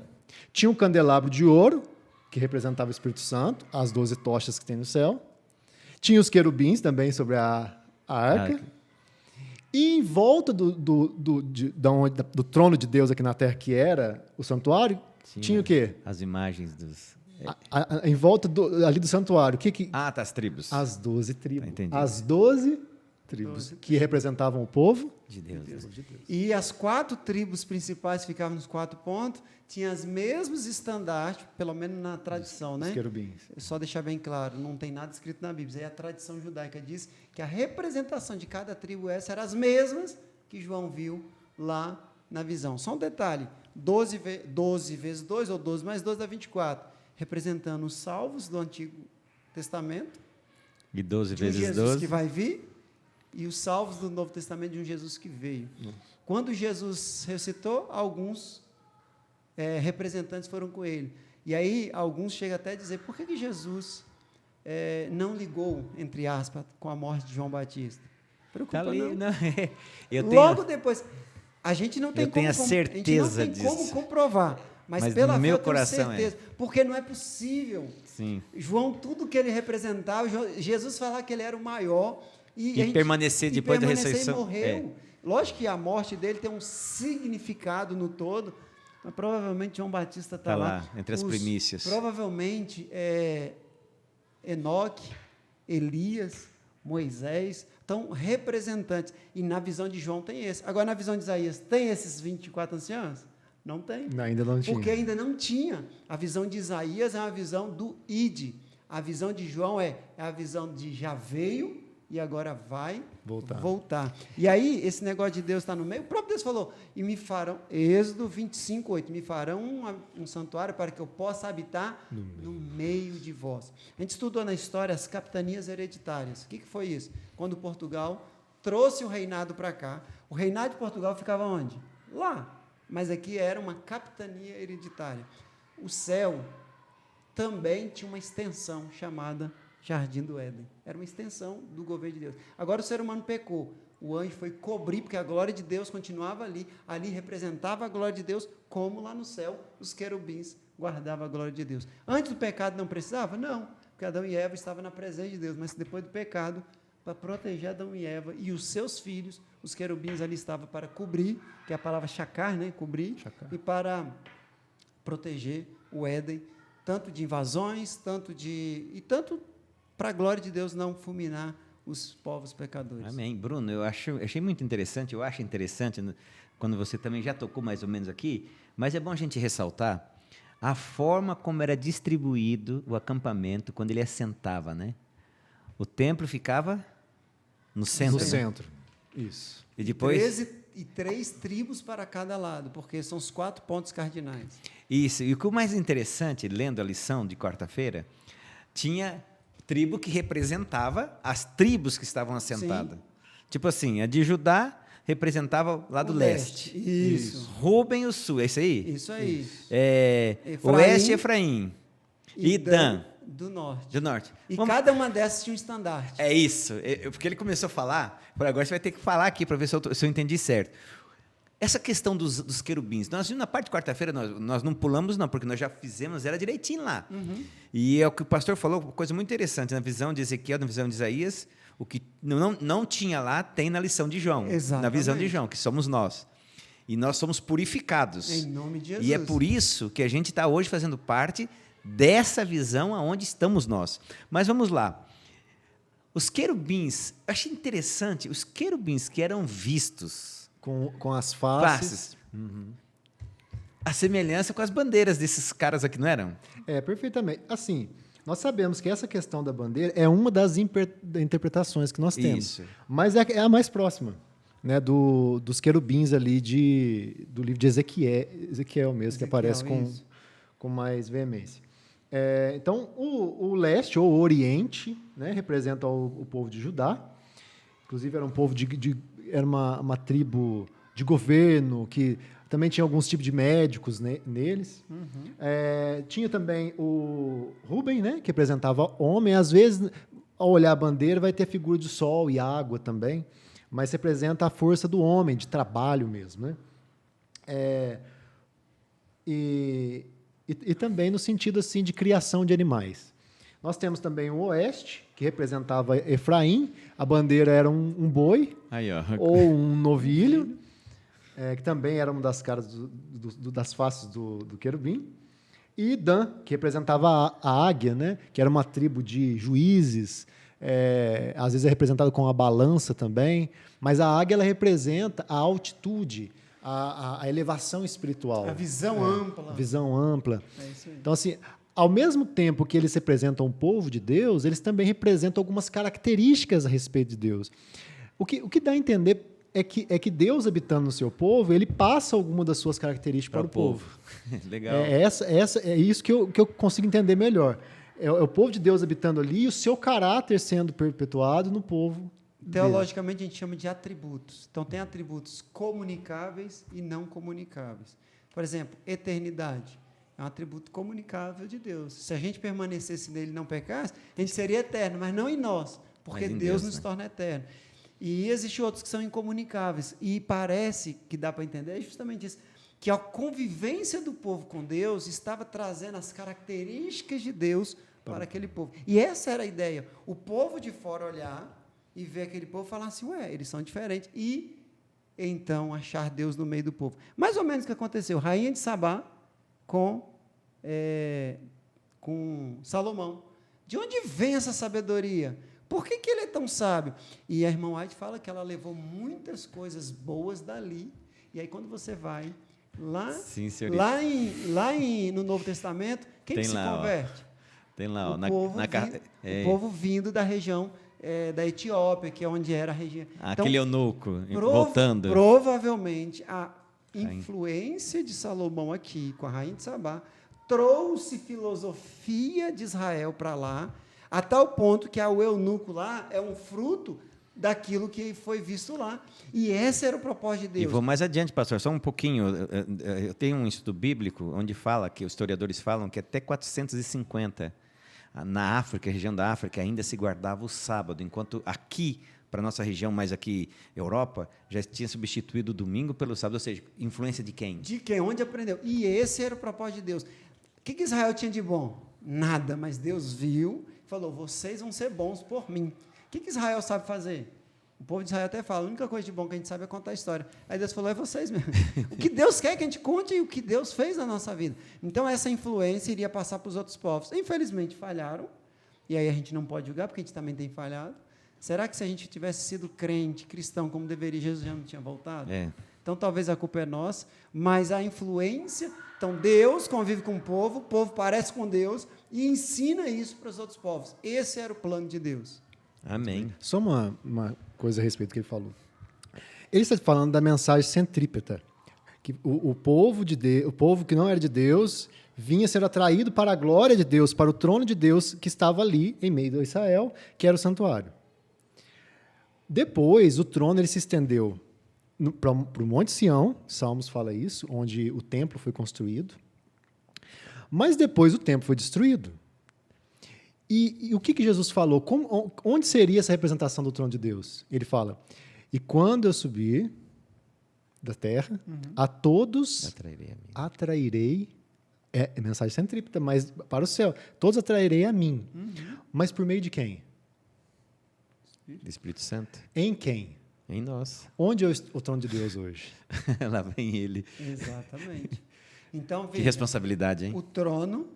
Speaker 2: Tinha um candelabro de ouro, que representava o Espírito Santo, as 12 tochas que tem no céu. Tinha os querubins também sobre a arca. E em volta do trono de Deus aqui na terra, que era o santuário, tinha o quê?
Speaker 1: As imagens dos...
Speaker 2: Em volta ali do santuário.
Speaker 1: As tribos.
Speaker 2: As 12 tribos.
Speaker 1: Entendi.
Speaker 2: As 12 tribos que representavam o povo
Speaker 1: de Deus.
Speaker 3: E as 4 tribos principais que ficavam nos 4 pontos tinham os mesmos estandartes, pelo menos na tradição, né?
Speaker 2: Os querubins.
Speaker 3: Só deixar bem claro, não tem nada escrito na Bíblia. Aí a tradição judaica diz que a representação de cada tribo eram as mesmas que João viu lá na visão. Só um detalhe, 12 vezes 2, ou 12 mais 2 dá 24, representando os salvos do Antigo Testamento,
Speaker 1: e 12
Speaker 3: de um
Speaker 1: vezes
Speaker 3: Jesus
Speaker 1: 12
Speaker 3: que vai vir, e os salvos do Novo Testamento de um Jesus que veio. Quando Jesus ressuscitou, alguns representantes foram com ele. E aí, alguns chegam até a dizer, por que Jesus não ligou, entre aspas, com a morte de João Batista? Preocupa
Speaker 1: Tá ali,
Speaker 3: não.
Speaker 1: Eu
Speaker 3: Logo depois, a gente não tem
Speaker 1: eu tenho a certeza
Speaker 3: a gente não tem como
Speaker 1: disso.
Speaker 3: comprovar, mas
Speaker 1: no
Speaker 3: pela fé
Speaker 1: meu
Speaker 3: eu tenho
Speaker 1: coração
Speaker 3: certeza, porque não é possível.
Speaker 1: Sim.
Speaker 3: João, tudo que ele representava, Jesus falava que ele era o maior
Speaker 1: E permanecer depois da ressurreição.
Speaker 3: E morreu. Lógico que a morte dele tem um significado no todo, mas provavelmente João Batista está lá.
Speaker 1: Entre as primícias.
Speaker 3: Provavelmente Enoque, Elias, Moisés, estão representantes. E na visão de João tem esse. Agora, na visão de Isaías, tem esses 24 anciãos? Não tem.
Speaker 2: Ainda não tinha.
Speaker 3: Porque ainda não tinha. A visão de Isaías é uma visão do id. A visão de João é a visão de já veio e agora vai voltar. E aí, esse negócio de Deus está no meio. O próprio Deus falou, e me farão, Êxodo 25, 8, me farão um santuário para que eu possa habitar no meio de vós. A gente estudou na história as capitanias hereditárias. O que foi isso? Quando Portugal trouxe o reinado para cá, o reinado de Portugal ficava onde? Lá. Mas aqui era uma capitania hereditária. O céu também tinha uma extensão chamada Jardim do Éden. Era uma extensão do governo de Deus. Agora o ser humano pecou. O anjo foi cobrir, porque a glória de Deus continuava ali. Ali representava a glória de Deus, como lá no céu os querubins guardavam a glória de Deus. Antes do pecado não precisava? Não, porque Adão e Eva estavam na presença de Deus. Mas depois do pecado, para proteger Adão e Eva e os seus filhos, os querubins ali estavam para cobrir, que é a palavra chacar, né? Cobrir, e para proteger o Éden, tanto de invasões, tanto para a glória de Deus não fulminar os povos pecadores.
Speaker 1: Amém. Bruno, eu achei muito interessante, eu acho interessante, quando você também já tocou mais ou menos aqui, mas é bom a gente ressaltar a forma como era distribuído o acampamento quando ele assentava, né? O templo ficava no centro.
Speaker 2: No centro, isso.
Speaker 1: E depois...
Speaker 3: três tribos para cada lado, porque são os 4 pontos cardinais.
Speaker 1: Isso, e o que é mais interessante, lendo a lição de quarta-feira, tinha tribo que representava as tribos que estavam assentadas. Sim. Tipo assim, a de Judá representava lá do leste.
Speaker 3: Isso.
Speaker 1: Rúben, o sul, é isso aí?
Speaker 3: Isso aí.
Speaker 1: Oeste, Efraim. E Dan.
Speaker 3: Do norte.
Speaker 1: Do norte.
Speaker 3: E cada uma dessas tinha um estandarte.
Speaker 1: É isso. Porque ele começou a falar, agora você vai ter que falar aqui para ver se eu entendi certo. Essa questão dos querubins, nós na parte de quarta-feira, nós não pulamos não, porque nós já fizemos, era direitinho lá. Uhum. E é o que o pastor falou, uma coisa muito interessante, na visão de Ezequiel, na visão de Isaías, o que não tinha lá, tem na lição de João.
Speaker 3: Exatamente.
Speaker 1: Na visão de João, que somos nós. E nós somos purificados.
Speaker 3: Em nome de Jesus.
Speaker 1: E é por isso que a gente está hoje fazendo parte dessa visão aonde estamos nós. Mas vamos lá. Os querubins, eu achei interessante, os querubins que eram vistos...
Speaker 2: Com as faces.
Speaker 1: Uhum. A semelhança com as bandeiras desses caras aqui, não eram?
Speaker 2: Perfeitamente. Assim, nós sabemos que essa questão da bandeira é uma das interpretações que nós temos.
Speaker 1: Isso.
Speaker 2: Mas é a mais próxima, né, dos querubins ali do livro de Ezequiel mesmo, que aparece com mais veemência. Então, o leste ou o oriente, né, representa o povo de Judá. Inclusive, era um povo era uma tribo de governo, que também tinha alguns tipos de médicos neles. Uhum. Tinha também o Rúben, né, que representava homem. Às vezes, ao olhar a bandeira, vai ter a figura de sol e água também, mas representa a força do homem, de trabalho mesmo, né? E também no sentido assim, de criação de animais. Nós temos também o oeste, que representava Efraim. A bandeira era um boi.
Speaker 1: Aí, ó.
Speaker 2: Ou um novilho, que também era uma das caras das faces do querubim. E Dan, que representava a águia, né? Que era uma tribo de juízes, às vezes é representada com a balança também, mas a águia ela representa a altitude, a elevação espiritual.
Speaker 3: A visão ampla.
Speaker 2: A visão ampla.
Speaker 3: É isso aí.
Speaker 2: Então, assim, ao mesmo tempo que eles representam o povo de Deus, eles também representam algumas características a respeito de Deus. O que dá a entender é que Deus, habitando no seu povo, ele passa alguma das suas características para o povo.
Speaker 1: Legal.
Speaker 2: É isso que eu consigo entender melhor. É o povo de Deus habitando ali e o seu caráter sendo perpetuado no povo.
Speaker 3: Teologicamente, a gente chama de atributos. Então, tem atributos comunicáveis e não comunicáveis. Por exemplo, eternidade. É um atributo comunicável de Deus. Se a gente permanecesse nele e não pecasse, a gente seria eterno, mas não em nós, porque Deus nos torna eterno. E existem outros que são incomunicáveis. E parece que dá para entender justamente isso, que a convivência do povo com Deus estava trazendo as características de Deus para aquele povo. E essa era a ideia. O povo de fora olhar e ver aquele povo e falar assim, ué, eles são diferentes. E então achar Deus no meio do povo. Mais ou menos o que aconteceu. Rainha de Sabá com Salomão. De onde vem essa sabedoria? Por que ele é tão sábio? E a irmã White fala que ela levou muitas coisas boas dali. E aí, quando você vai lá,
Speaker 1: Sim,
Speaker 3: no Novo Testamento, quem que se converte?
Speaker 1: Tem lá, ó,
Speaker 3: o povo vindo da região da Etiópia, que é onde era a região.
Speaker 1: Aquele eunuco, voltando.
Speaker 3: Provavelmente, a influência de Salomão aqui, com a rainha de Sabá, trouxe filosofia de Israel para lá, a tal ponto que o eunuco lá é um fruto daquilo que foi visto lá. E esse era o propósito de Deus.
Speaker 1: E vou mais adiante, pastor, só um pouquinho. Eu tenho um estudo bíblico onde fala, que os historiadores falam, que até 450, na África, região da África, ainda se guardava o sábado, enquanto aqui, para a nossa região, mais aqui, Europa, já tinha substituído o domingo pelo sábado, ou seja, influência de quem?
Speaker 3: De quem? Onde aprendeu? E esse era o propósito de Deus. O que Israel tinha de bom? Nada, mas Deus viu e falou, vocês vão ser bons por mim. O que Israel sabe fazer? O povo de Israel até fala, a única coisa de bom que a gente sabe é contar a história. Aí Deus falou, é vocês mesmo. O que Deus quer que a gente conte e o que Deus fez na nossa vida. Então, essa influência iria passar para os outros povos. Infelizmente, falharam. E aí a gente não pode julgar, porque a gente também tem falhado. Será que se a gente tivesse sido crente, cristão, como deveria, Jesus já não tinha voltado? Então, talvez a culpa é nossa, mas a influência... Então, Deus convive com o povo parece com Deus e ensina isso para os outros povos. Esse era o plano de Deus.
Speaker 1: Amém.
Speaker 2: Só uma coisa a respeito do que ele falou. Ele está falando da mensagem centrípeta, que o povo que não era de Deus vinha ser atraído para a glória de Deus, para o trono de Deus que estava ali em meio a Israel, que era o santuário. Depois, o trono ele se estendeu para o Monte Sião, Salmos fala isso, onde o templo foi construído. Mas depois o templo foi destruído. E o que Jesus falou? Onde seria essa representação do trono de Deus? Ele fala, e quando eu subir da terra, a todos atrairei, é mensagem centrípeta, mas para o céu, todos atrairei a mim. Mas por meio de quem?
Speaker 1: Espírito Santo.
Speaker 2: Em quem?
Speaker 1: Em nós.
Speaker 2: Onde é o trono de Deus hoje?
Speaker 1: Lá vem ele.
Speaker 3: Exatamente. Então, veja,
Speaker 1: que responsabilidade, hein?
Speaker 3: O trono,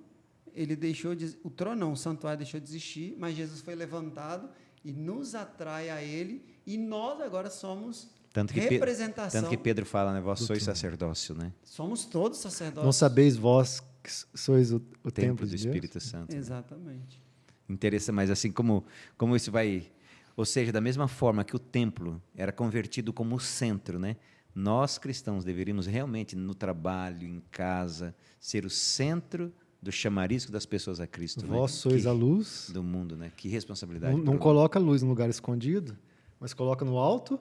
Speaker 3: o santuário deixou de existir, mas Jesus foi levantado e nos atrai a ele, e nós agora somos representação.
Speaker 1: Tanto que Pedro fala, né? Vós sois sacerdócio, né?
Speaker 3: Somos todos sacerdotes.
Speaker 2: Não sabeis vós que sois o templo
Speaker 1: do
Speaker 2: de
Speaker 1: Espírito
Speaker 2: Deus?
Speaker 1: Santo.
Speaker 3: Exatamente.
Speaker 1: Né? Interessante, mas assim como isso vai... Ou seja, da mesma forma que o templo era convertido como o centro, né? Nós, cristãos, deveríamos realmente, no trabalho, em casa, ser o centro do chamarisco das pessoas a Cristo.
Speaker 2: Vós
Speaker 1: né?
Speaker 2: sois a luz
Speaker 1: do mundo, né? Que responsabilidade.
Speaker 2: Não coloca a luz no lugar escondido, mas coloca no alto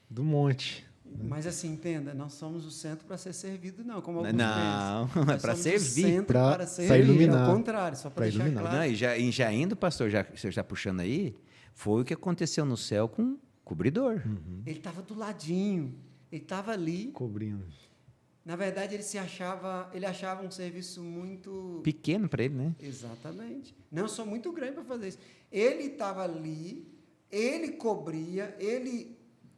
Speaker 2: do monte.
Speaker 3: Mas assim, entenda, nós somos o centro para ser servido, não, como alguns
Speaker 1: Não,
Speaker 3: pensam.
Speaker 1: é para servir.
Speaker 3: Para iluminar. Ao contrário, só para deixar
Speaker 2: iluminar.
Speaker 3: claro.
Speaker 1: Não, e já indo, pastor, você já puxando aí, foi o que aconteceu no céu com o cobridor.
Speaker 3: Ele estava do ladinho, ele estava ali.
Speaker 2: Cobrindo.
Speaker 3: Na verdade, ele achava um serviço muito...
Speaker 1: Pequeno para ele, né?
Speaker 3: Exatamente. Não, eu sou muito grande para fazer isso. Ele estava ali, ele cobria,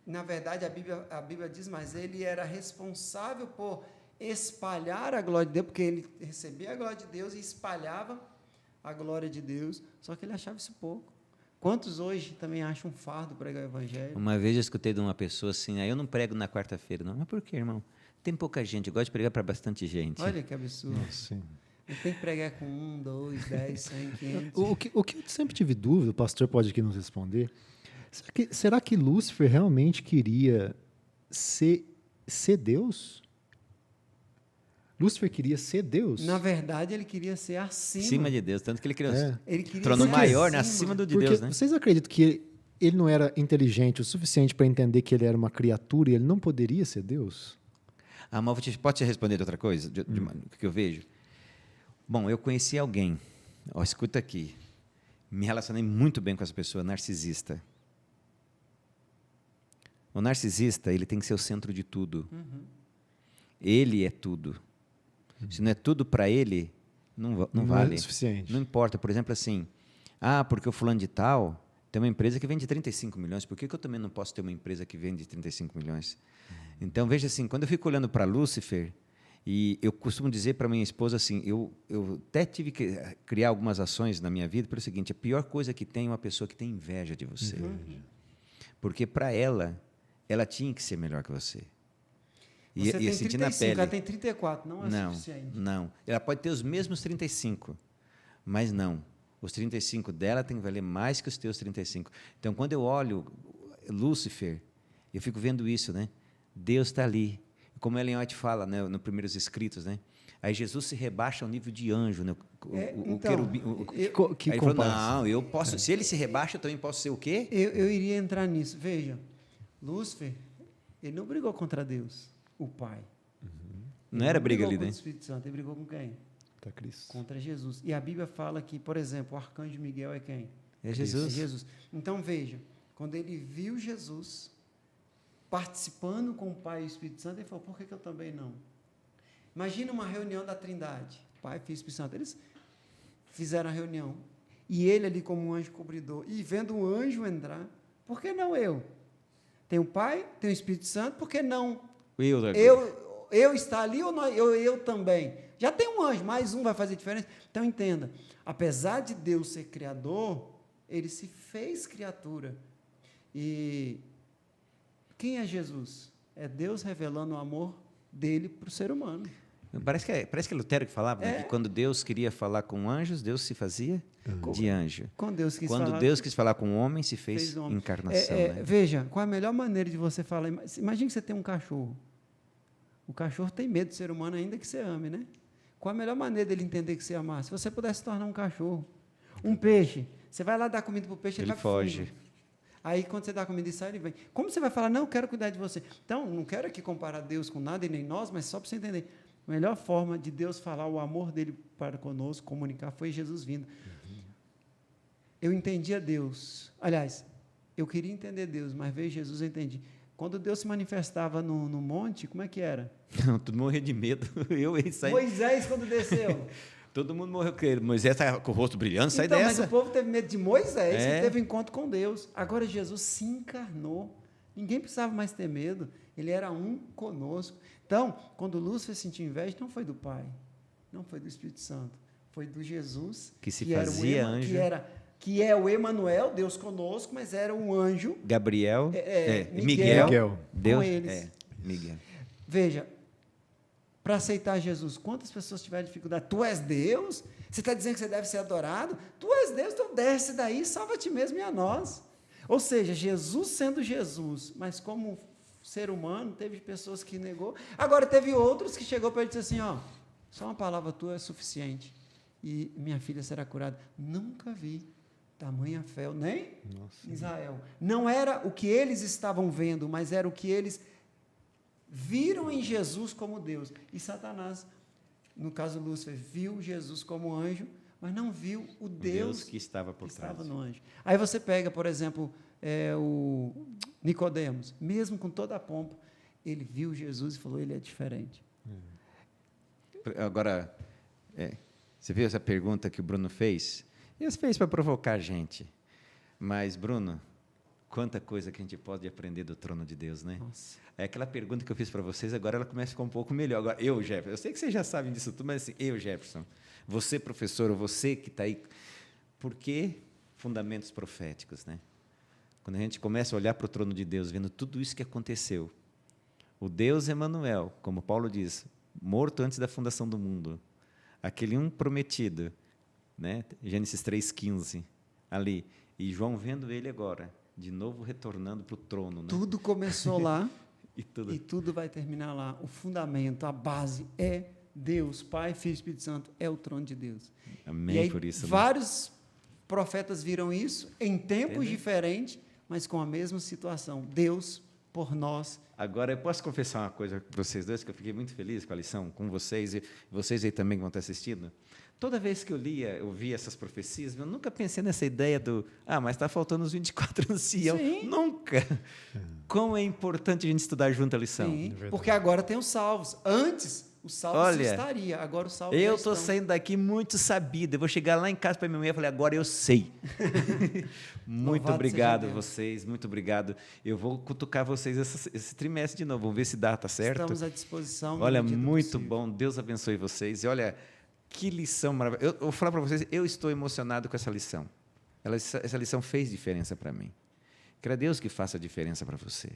Speaker 3: na verdade, a Bíblia diz, mas ele era responsável por espalhar a glória de Deus, porque ele recebia a glória de Deus e espalhava a glória de Deus, só que ele achava isso pouco. Quantos hoje também acham um fardo pregar o evangelho?
Speaker 1: Uma vez eu escutei de uma pessoa assim, eu não prego na quarta-feira, não. Mas por quê, irmão? Tem pouca gente, eu gosto de pregar para bastante gente.
Speaker 3: Olha que absurdo.
Speaker 2: Sim.
Speaker 3: Ele tem que pregar com 1, 2, 10, 100, 500.
Speaker 2: O que eu sempre tive dúvida, o pastor pode aqui nos responder, será que Lúcifer realmente queria ser Deus? Lúcifer queria ser Deus?
Speaker 3: Na verdade, ele queria ser acima
Speaker 1: de Deus, tanto que ele criou
Speaker 3: Ele queria
Speaker 1: trono
Speaker 3: ser
Speaker 1: maior, né, acima de Deus, né?
Speaker 2: Vocês acreditam que ele não era inteligente o suficiente para entender que ele era uma criatura e ele não poderia ser Deus?
Speaker 1: Mas pode te responder de outra coisa, que eu vejo? Bom, eu conheci alguém, ó, escuta aqui, me relacionei muito bem com essa pessoa, narcisista. O narcisista, ele tem que ser o centro de tudo. Ele é tudo. Se não é tudo para ele, não vale.
Speaker 2: É suficiente.
Speaker 1: Não importa. Por exemplo, assim, porque o fulano de tal tem uma empresa que vende 35 milhões, por que eu também não posso ter uma empresa que vende 35 milhões? Então, veja assim, quando eu fico olhando para Lúcifer, e eu costumo dizer para minha esposa assim, eu até tive que criar algumas ações na minha vida pelo seguinte, a pior coisa que tem é uma pessoa que tem inveja de você. Porque para ela tinha que ser melhor que você.
Speaker 3: Você tem
Speaker 1: sentir
Speaker 3: 35,
Speaker 1: na pele.
Speaker 3: ela tem 34, não é suficiente.
Speaker 1: Não. Ela pode ter os mesmos 35, mas não. Os 35 dela tem que valer mais que os teus 35. Então, quando eu olho Lúcifer, eu fico vendo isso, né? Deus está ali. Como Ellen White fala, né, nos primeiros escritos, né? Aí Jesus se rebaixa ao nível de anjo, né? O querubim.
Speaker 2: Que
Speaker 1: aí ele falou, não, eu posso. Se ele se rebaixa, eu também posso ser o quê?
Speaker 3: Eu iria entrar nisso. Veja, Lúcifer, ele não brigou contra Deus, o Pai.
Speaker 1: Não era briga ali,
Speaker 3: né? Ele
Speaker 1: né?
Speaker 3: brigou contra o Espírito Santo, ele brigou com quem?
Speaker 2: Contra Cristo.
Speaker 3: Contra Jesus. E a Bíblia fala que, por exemplo, o arcanjo Miguel é quem?
Speaker 1: É Jesus.
Speaker 3: É Jesus. Então, veja, quando ele viu Jesus participando com o Pai e o Espírito Santo, ele falou, por que eu também não? Imagina uma reunião da Trindade, Pai, Filho e Espírito Santo. Eles fizeram a reunião, e ele ali como um anjo cobridor, e vendo o anjo entrar, por que não eu? Tem o Pai, tem o Espírito Santo, por que não eu estar ali ou eu também? Já tem um anjo, mais um vai fazer diferença? Então, entenda, apesar de Deus ser criador, ele se fez criatura. E quem é Jesus? É Deus revelando o amor dele para o ser humano.
Speaker 1: Parece que é Lutero que falava, né, que quando Deus queria falar com anjos, Deus se fazia de anjo.
Speaker 3: Quando Deus
Speaker 1: quis falar com o homem, se fez encarnação. Né?
Speaker 3: Veja, qual a melhor maneira de você falar? Imagine que você tem um cachorro. O cachorro tem medo do ser humano, ainda que você ame, né? Qual a melhor maneira dele entender que você ama? Se você pudesse se tornar um cachorro. Um peixe. Você vai lá dar comida para o peixe, ele vai
Speaker 1: foge.
Speaker 3: Fundo. Aí, quando você dá comida e sai, ele vem. Como você vai falar, não, eu quero cuidar de você? Então, não quero aqui comparar Deus com nada e nem nós, mas só para você entender. A melhor forma de Deus falar o amor dele para conosco, comunicar, foi Jesus vindo. Eu entendia Deus. Aliás, eu queria entender Deus, mas veio Jesus, eu entendi. Quando Deus se manifestava no monte, como é que era?
Speaker 1: Não, tudo morria de medo.
Speaker 3: Moisés, quando desceu.
Speaker 1: Todo mundo morreu com ele. Moisés estava com o rosto brilhando, sai
Speaker 3: então,
Speaker 1: dessa.
Speaker 3: Mas o povo teve medo de Moisés, que teve um encontro com Deus. Agora Jesus se encarnou. Ninguém precisava mais ter medo. Ele era um conosco. Então, quando Lúcifer sentiu inveja, não foi do Pai, não foi do Espírito Santo, foi do Jesus,
Speaker 1: que se fazia anjo.
Speaker 3: Que é o Emanuel, Deus conosco, mas era um anjo.
Speaker 1: Gabriel,
Speaker 3: Miguel.
Speaker 1: Deus,
Speaker 3: com eles.
Speaker 1: Miguel.
Speaker 3: Veja, para aceitar Jesus, quantas pessoas tiveram dificuldade? Tu és Deus? Você está dizendo que você deve ser adorado? Tu és Deus, então desce daí, salva-te mesmo e a nós. Ou seja, Jesus sendo Jesus, mas como ser humano, teve pessoas que negou. Agora, teve outros que chegou para ele e disse assim, só uma palavra tua é suficiente e minha filha será curada. Nunca vi tamanha fé, nem Israel. Não era o que eles estavam vendo, mas era o que eles viram em Jesus como Deus. E Satanás, no caso Lúcifer, viu Jesus como anjo, mas não viu o Deus
Speaker 1: que estava por trás.
Speaker 3: Estava no anjo. Aí você pega, por exemplo, o Nicodemos, mesmo com toda a pompa, ele viu Jesus e falou, ele é diferente.
Speaker 1: Agora, você viu essa pergunta que o Bruno fez? Ele fez para provocar a gente. Mas, Bruno, quanta coisa que a gente pode aprender do trono de Deus, né?
Speaker 3: Nossa.
Speaker 1: É aquela pergunta que eu fiz para vocês, agora ela começa a ficar um pouco melhor. Agora, eu, Jefferson, eu sei que vocês já sabem disso tudo, mas assim, eu, Jefferson, você, professor, ou você que está aí, por que fundamentos proféticos, né? Quando a gente começa a olhar para o trono de Deus, vendo tudo isso que aconteceu, o Deus Emanuel, como Paulo diz, morto antes da fundação do mundo, aquele um prometido, né? Gênesis 3,15, ali, e João vendo ele agora, de novo retornando para o trono. Né?
Speaker 3: Tudo começou lá
Speaker 1: e
Speaker 3: tudo vai terminar lá. O fundamento, a base é Deus, Pai, Filho e Espírito Santo, é o trono de Deus.
Speaker 1: Amém,
Speaker 3: e aí,
Speaker 1: por isso.
Speaker 3: Vários profetas viram isso em tempos diferentes, mas com a mesma situação. Deus por nós.
Speaker 1: Agora, eu posso confessar uma coisa para vocês dois, que eu fiquei muito feliz com a lição, com vocês, e vocês aí também que vão estar assistindo. Toda vez que eu via essas profecias, eu nunca pensei nessa ideia mas está faltando os 24 anciãos.
Speaker 3: Sim.
Speaker 1: Nunca. Como é importante a gente estudar junto a lição.
Speaker 3: Sim, porque agora tem os salvos. Antes, os salvos não estaria, agora os salvos
Speaker 1: eu
Speaker 3: já
Speaker 1: estou
Speaker 3: estão.
Speaker 1: saindo daqui muito sabido. Eu vou chegar lá em casa para minha mulher e falar, agora eu sei. Muito
Speaker 3: Louvado
Speaker 1: obrigado
Speaker 3: seja Deus.
Speaker 1: vocês, muito obrigado. Eu vou cutucar vocês esse trimestre de novo, vamos ver se dá, tá certo?
Speaker 3: Estamos à disposição. na
Speaker 1: Olha,
Speaker 3: medida do
Speaker 1: muito
Speaker 3: possível.
Speaker 1: bom, Deus abençoe vocês. E olha, que lição maravilhosa. Eu vou falar para vocês, eu estou emocionado com essa lição. Essa lição fez diferença para mim. Queira Deus que faça diferença para você.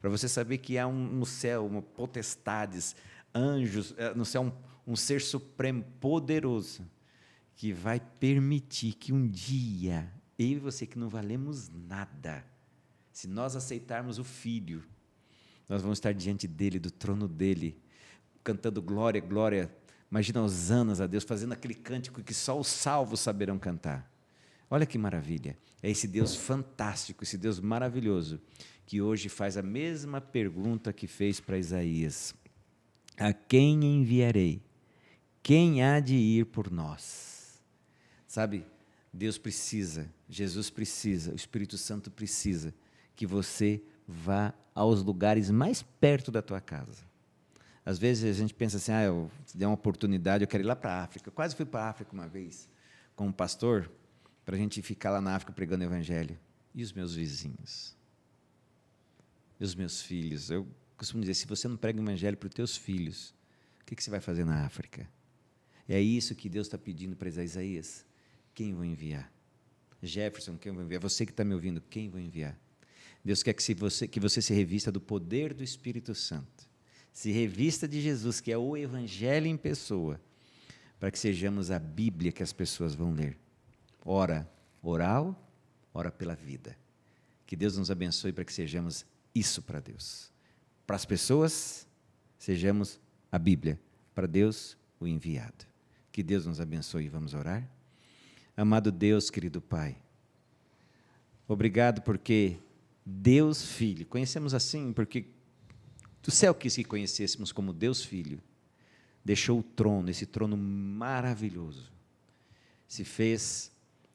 Speaker 1: Para você saber que há no céu potestades, anjos, no céu um ser supremo, poderoso, que vai permitir que um dia, eu e você que não valemos nada, se nós aceitarmos o Filho, nós vamos estar diante dele, do trono dele, cantando glória, glória. Imagina hosanas a Deus, fazendo aquele cântico que só os salvos saberão cantar. Olha que maravilha. É esse Deus fantástico, esse Deus maravilhoso, que hoje faz a mesma pergunta que fez para Isaías. A quem enviarei? Quem há de ir por nós? Sabe, Deus precisa, Jesus precisa, o Espírito Santo precisa que você vá aos lugares mais perto da tua casa. Às vezes a gente pensa assim, eu der uma oportunidade, eu quero ir lá para a África. Eu quase fui para a África uma vez, como pastor, para a gente ficar lá na África pregando o Evangelho. E os meus vizinhos? E os meus filhos? Eu costumo dizer, se você não prega o Evangelho para os teus filhos, o que você vai fazer na África? É isso que Deus está pedindo para Isaías. Quem vou enviar? Jefferson, quem vou enviar? Você que está me ouvindo, quem vou enviar? Deus quer que você se revista do poder do Espírito Santo. Se revista de Jesus, que é o Evangelho em pessoa, para que sejamos a Bíblia que as pessoas vão ler. Ora oral, ora pela vida. Que Deus nos abençoe para que sejamos isso para Deus. Para as pessoas, sejamos a Bíblia. Para Deus, o enviado. Que Deus nos abençoe. Vamos orar? Amado Deus, querido Pai, obrigado porque Deus Filho, conhecemos assim porque o céu quis que conhecêssemos como Deus Filho, deixou o trono, esse trono maravilhoso, se fez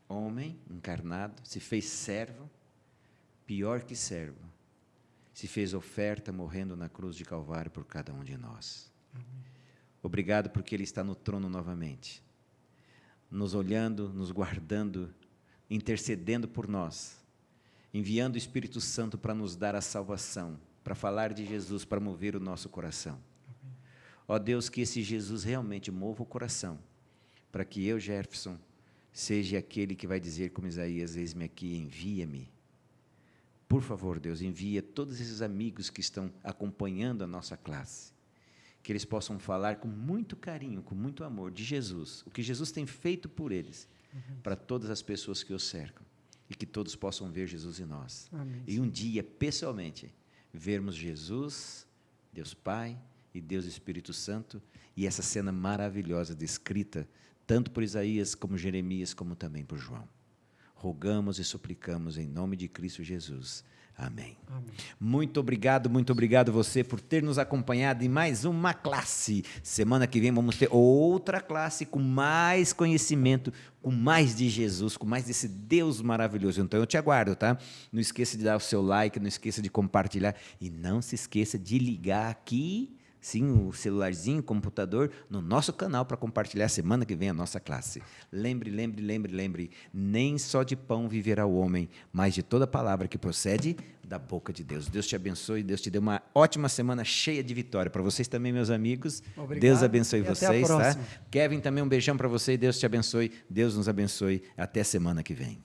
Speaker 1: homem encarnado, se fez servo, pior que servo, se fez oferta morrendo na cruz de Calvário por cada um de nós. Amém. Obrigado porque Ele está no trono novamente, nos olhando, nos guardando, intercedendo por nós, enviando o Espírito Santo para nos dar a salvação, para falar de Jesus, para mover o nosso coração. Ó Deus, que esse Jesus realmente mova o coração, para que eu, Jefferson, seja aquele que vai dizer como Isaías, eis-me aqui, envia-me. Por favor, Deus, envia todos esses amigos que estão acompanhando a nossa classe, que eles possam falar com muito carinho, com muito amor de Jesus, o que Jesus tem feito por eles, para todas as pessoas que os cercam, e que todos possam ver Jesus em nós. Amém. E um dia, pessoalmente, vermos Jesus, Deus Pai e Deus Espírito Santo, e essa cena maravilhosa descrita, tanto por Isaías, como Jeremias, como também por João. Rogamos e suplicamos em nome de Cristo Jesus. Amém. Amém. Muito obrigado você por ter nos acompanhado em mais uma classe. Semana que vem vamos ter outra classe com mais conhecimento, com mais de Jesus, com mais desse Deus maravilhoso. Então eu te aguardo, tá? Não esqueça de dar o seu like, não esqueça de compartilhar e não se esqueça de ligar aqui, sim, o celularzinho, o computador, no nosso canal para compartilhar semana que vem a nossa classe. Lembre, nem só de pão viverá o homem, mas de toda palavra que procede da boca de Deus. Deus te abençoe, Deus te dê uma ótima semana cheia de vitória. Para vocês também, meus amigos. Obrigado. Deus abençoe vocês. Tá? Kevin, também um beijão para você, Deus te abençoe, Deus nos abençoe. Até semana que vem.